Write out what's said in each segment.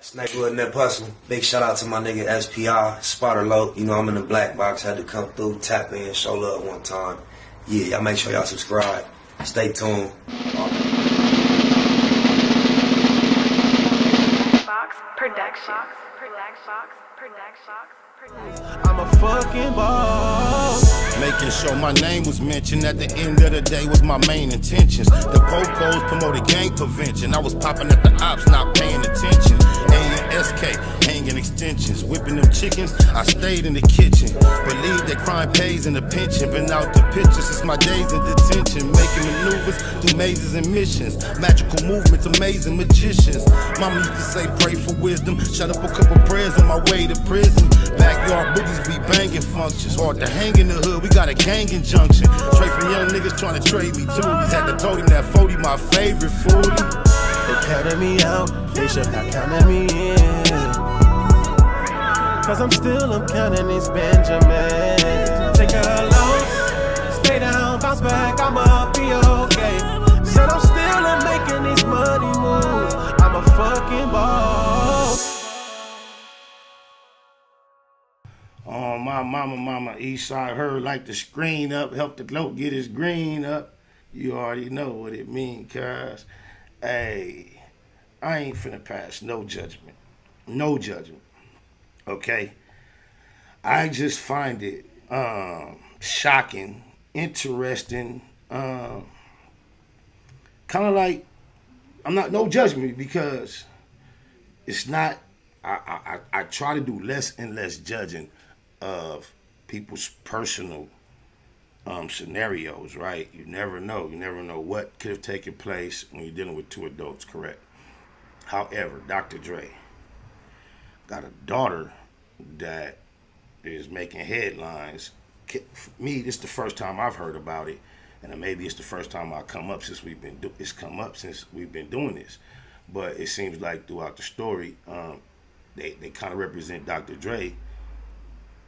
Snakewood and that hustle. Big shout out to my nigga SPI, Spotter Low. You know I'm in the black box, had to come through, tap in, show love one time. Yeah, y'all make sure y'all subscribe. Stay tuned. Box Production. I'm a fucking boss. Making sure my name was mentioned at the end of the day was my main intentions. The po-pos promoted gang prevention. I was popping at the ops, not paying attention. A&SK, hanging extensions. Whipping them chickens, I stayed in the kitchen. Believe that crime pays in the pension. Been out the pictures since my days in detention. Making maneuvers through mazes and missions. Magical movements, amazing magicians. Mama used to say pray for wisdom. Shut up a couple prayers on my way to prison. Backyard boogies be banging functions. Hard to hang in the hood, we got a gang injunction. Straight from young niggas trying to trade me toolies. Had to told him that 40 my favorite foolie. They counted me out, they should have counted me in. Cause I'm counting these Benjamins. Take a loss, stay down, bounce back, I'ma be okay. Said I'm still making these money moves. I'm a fucking boss. Oh, my mama, Eastside heard like the screen up, help the goat get his green up. You already know what it mean, cuz. Hey, I ain't finna pass no judgment. No judgment. Okay? I just find it shocking, interesting, kind of like, I'm not, no judgment, because it's not, I try to do less and less judging of people's personal scenarios, right? You never know. You never know what could have taken place when you're dealing with two adults, correct? However, Dr. Dre got a daughter that is making headlines. For me, this is the first time I've heard about it, and maybe it's the first time I've come up since we've been doing this. But it seems like throughout the story, they kind of represent Dr. Dre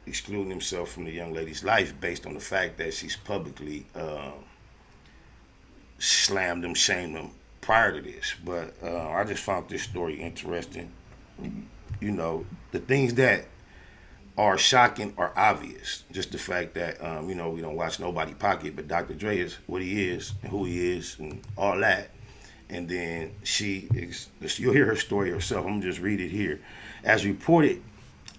excluding himself from the young lady's life based on the fact that she's publicly slammed him, shamed him prior to this. But I just found this story interesting. You know, the things that are shocking are obvious. Just the fact that, we don't watch nobody pocket, but Dr. Dre is what he is and who he is and all that. And then you'll hear her story herself. I'm gonna just read it here. As reported,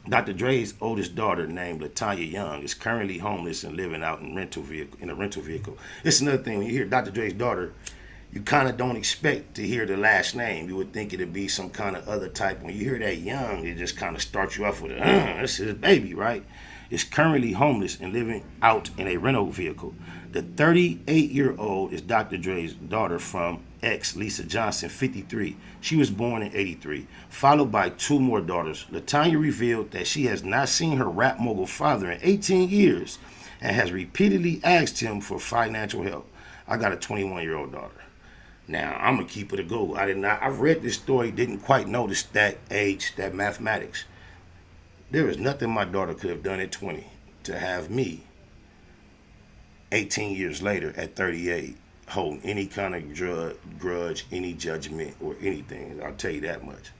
Dr. Dre's oldest daughter, named Tonya Young, is currently homeless and living out in a rental vehicle. It's another thing, when you hear Dr. Dre's daughter, you kind of don't expect to hear the last name. You would think it'd be some kind of other type. When you hear that Young, it just kind of starts you off with this is his baby, right? Is currently homeless and living out in a rental vehicle. The 38-year-old is Dr. Dre's daughter from Lisa Johnson, 53. She was born in 83, followed by two more daughters. LaTonya revealed that she has not seen her rap mogul father in 18 years and has repeatedly asked him for financial help. I got a 21-year-old daughter. Now, I'm going to keep it a go. I've read this story, didn't quite notice that age, that mathematics. There is nothing my daughter could have done at 20 to have me 18 years later at 38 holding any kind of grudge, any judgment, or anything. I'll tell you that much.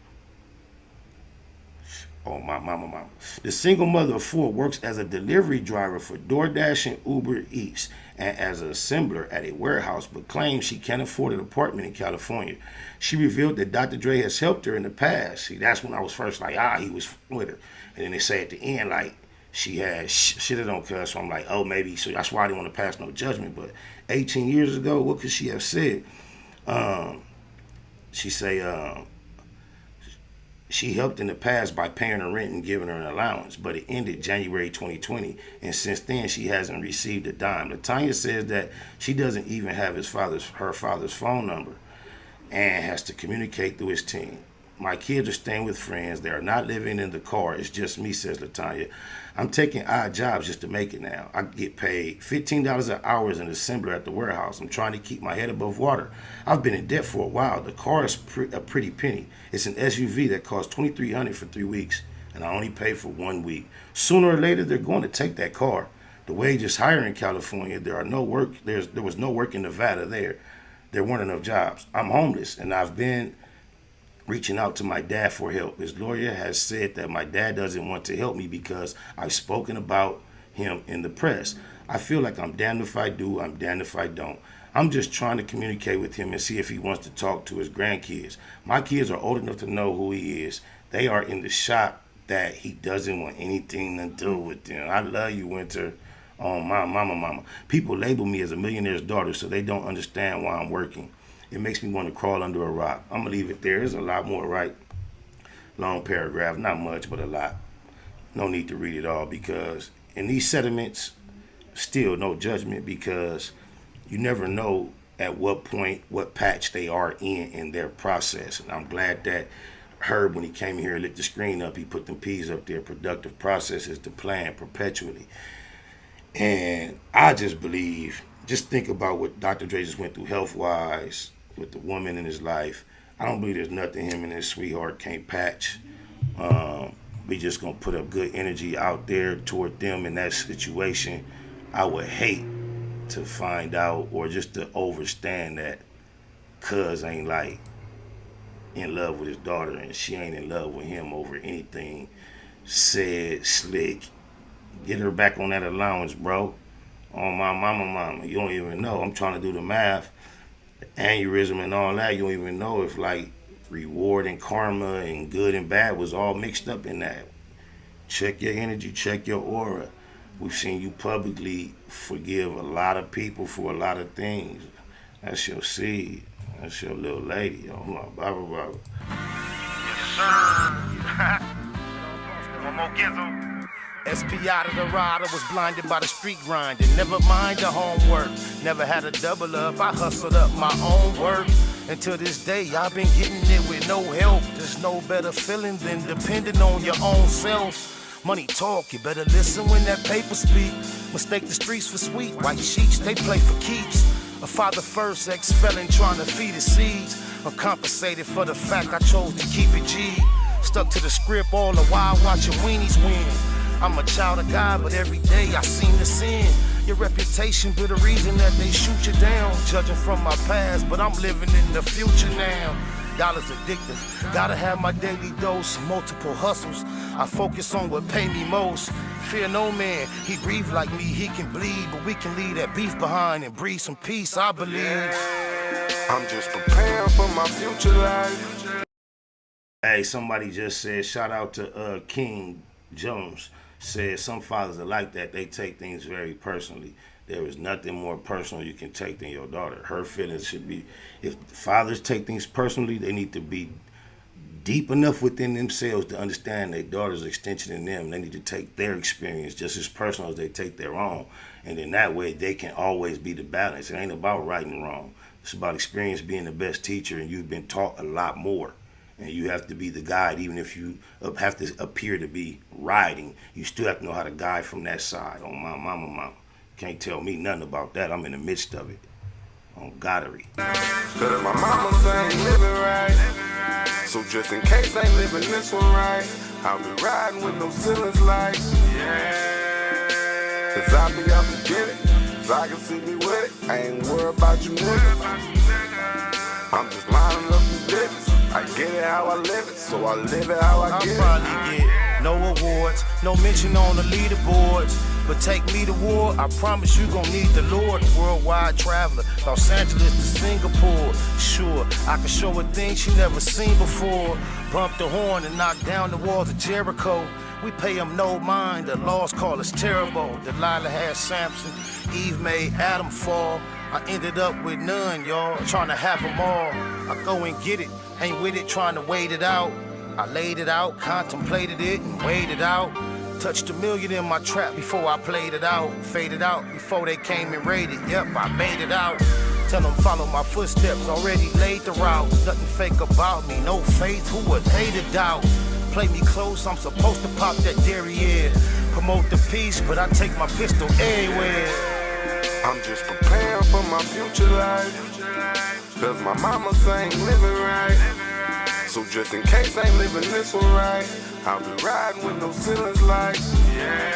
Oh, my mama. The single mother of four works as a delivery driver for DoorDash and Uber Eats and as an assembler at a warehouse, but claims she can't afford an apartment in California. She revealed that Dr. Dre has helped her in the past. See, that's when I was first like, he was with her. And then they say at the end, like, she had shitted on cuz, so I'm like, oh, maybe, so that's why I didn't want to pass no judgment. But 18 years ago, what could she have said? She say, she helped in the past by paying her rent and giving her an allowance, but it ended January 2020, and since then she hasn't received a dime. LaTonya says that she doesn't even have her father's phone number and has to communicate through his team. My kids are staying with friends. They are not living in the car. It's just me, says LaTonya. I'm taking odd jobs just to make it now. I get paid $15 an hour as an assembler at the warehouse. I'm trying to keep my head above water. I've been in debt for a while. The car is a pretty penny. It's an SUV that costs $2,300 for 3 weeks, and I only pay for 1 week. Sooner or later, they're going to take that car. The wage is higher in California. There was no work in Nevada there. There weren't enough jobs. I'm homeless, and I've been reaching out to my dad for help. His lawyer has said that my dad doesn't want to help me because I've spoken about him in the press. I feel like I'm damned if I do, I'm damned if I don't. I'm just trying to communicate with him and see if he wants to talk to his grandkids. My kids are old enough to know who he is. They are in the shock that he doesn't want anything to do with them. I love you, Winter. Oh, my mama. People label me as a millionaire's daughter, so they don't understand why I'm working. It makes me want to crawl under a rock. I'm going to leave it there. There's a lot more, right? Long paragraph, not much, but a lot. No need to read it all, because in these sentiments, still no judgment, because you never know at what point, what patch they are in their process. And I'm glad that Herb, when he came here, lit the screen up, he put them P's up there. Productive process is the plan perpetually. And I just believe, just think about what Dr. Dre just went through health-wise with the woman in his life. I don't believe there's nothing him and his sweetheart can't patch. We just gonna put up good energy out there toward them in that situation. I would hate to find out or just to overstand that cuz ain't like in love with his daughter and she ain't in love with him over anything said, slick. Get her back on that allowance, bro. On my mama. You don't even know. I'm trying to do the math. The aneurysm and all that. You don't even know if like reward and karma and good and bad was all mixed up in that. Check your energy. Check your aura. We've seen you publicly forgive a lot of people for a lot of things. That's your seed. That's your little lady. Oh my Baba. Yes, sir. One more gizzo. SP out of the ride, I was blinded by the street grinding. Never mind the homework, never had a double up. I hustled up my own work. And to this day, I've been getting it with no help. There's no better feeling than depending on your own self. Money talk, you better listen when that paper speak. Mistake the streets for sweet, white sheets, they play for keeps. A father first, ex-felon trying to feed his seeds. Uncompensated for the fact I chose to keep it G. Stuck to the script all the while watching weenies win. I'm a child of God, but every day I seem to sin. Your reputation be the reason that they shoot you down. Judging from my past, but I'm living in the future now. Y'all is addictive, gotta have my daily dose. Multiple hustles, I focus on what pay me most. Fear no man, he breathe like me, he can bleed. But we can leave that beef behind and breathe some peace, I believe. I'm just preparing for my future life. Hey, somebody just said, shout out to King Jones. Said some fathers are like that. They take things very personally. There is nothing more personal you can take than your daughter. Her feelings should be, if fathers take things personally, they need to be deep enough within themselves to understand their daughter's extension in them. They need to take their experience just as personal as they take their own. And in that way, they can always be the balance. It ain't about right and wrong. It's about experience being the best teacher, and you've been taught a lot more. And you have to be the guide, even if you have to appear to be riding. You still have to know how to guide from that side. On my mama. Can't tell me nothing about that. I'm in the midst of it. On Goddery. Cause my mama ain't living right. So just in case I ain't living this one right, I'll be riding with no ceilings like, yeah. Cause I be out to get it. Cause I can see me with it. I ain't worried about you niggas. I'm just lining up the business. I get it how I live it, so I live it how I get it. I'll probably get no awards, no mention on the leaderboards. But take me to war, I promise you gon' need the Lord. Worldwide traveler, Los Angeles to Singapore. Sure, I can show her things she never seen before. Bump the horn and knock down the walls of Jericho. We pay them no mind, the laws call us terrible. Delilah had Samson, Eve made Adam fall. I ended up with none, y'all, trying to have them all. I go and get it, ain't with it, trying to wait it out. I laid it out, contemplated it, and weighed it out. Touched $1 million in my trap before I played it out. Faded out before they came and raided. Yep, I made it out. Tell them follow my footsteps, already laid the route. Nothing fake about me, no faith, who would they to doubt? Play me close, I'm supposed to pop that derriere. Promote the peace, but I take my pistol everywhere. I'm just preparing for my future life. Cause my mama ain't living right. So just in case I ain't living this one right, I'll be riding with no ceilings like, yeah.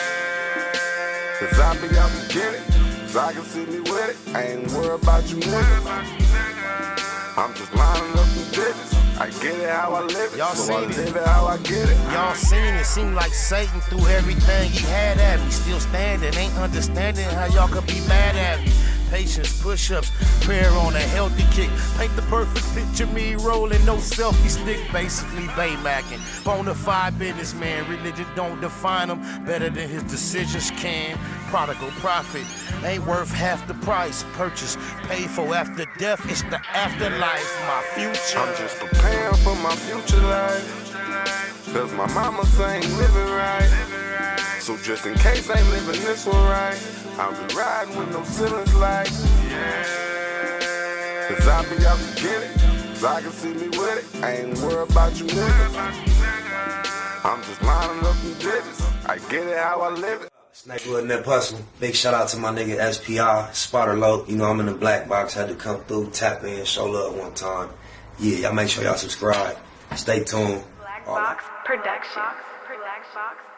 Cause I be out to get it. Cause I can see me with it. I ain't worried about you niggas. I'm just lining up the business. I get it how I live it, Y'all so I seen it. live it how I get it. Y'all seen it, seemed like Satan threw everything he had at me. Still standing, ain't understanding how y'all could be mad at me. Patience, push-ups, prayer on a healthy kick. Paint the perfect picture, me rolling, no selfie stick. Basically Baymacking, bonafide businessman. Religion don't define him better than his decisions can. Prodigal prophet, ain't worth half the price. Purchase, paid for after death, it's the afterlife. My future, I'm just preparing for my future life, cause my mama ain't living right. So just in case I ain't living this one right, I'll be riding with no ceilings like, yeah. Cause I be out to get it, cause I can see me with it. I ain't worried about you niggas, I'm just lining up them digits. I get it how I live it. Snakewood and that hustle. Big shout out to my nigga SPI, Spotter Low. You know I'm in the black box, had to come through, tap in, show love one time. Yeah, y'all make sure y'all subscribe. Stay tuned. Black Box Production. Production.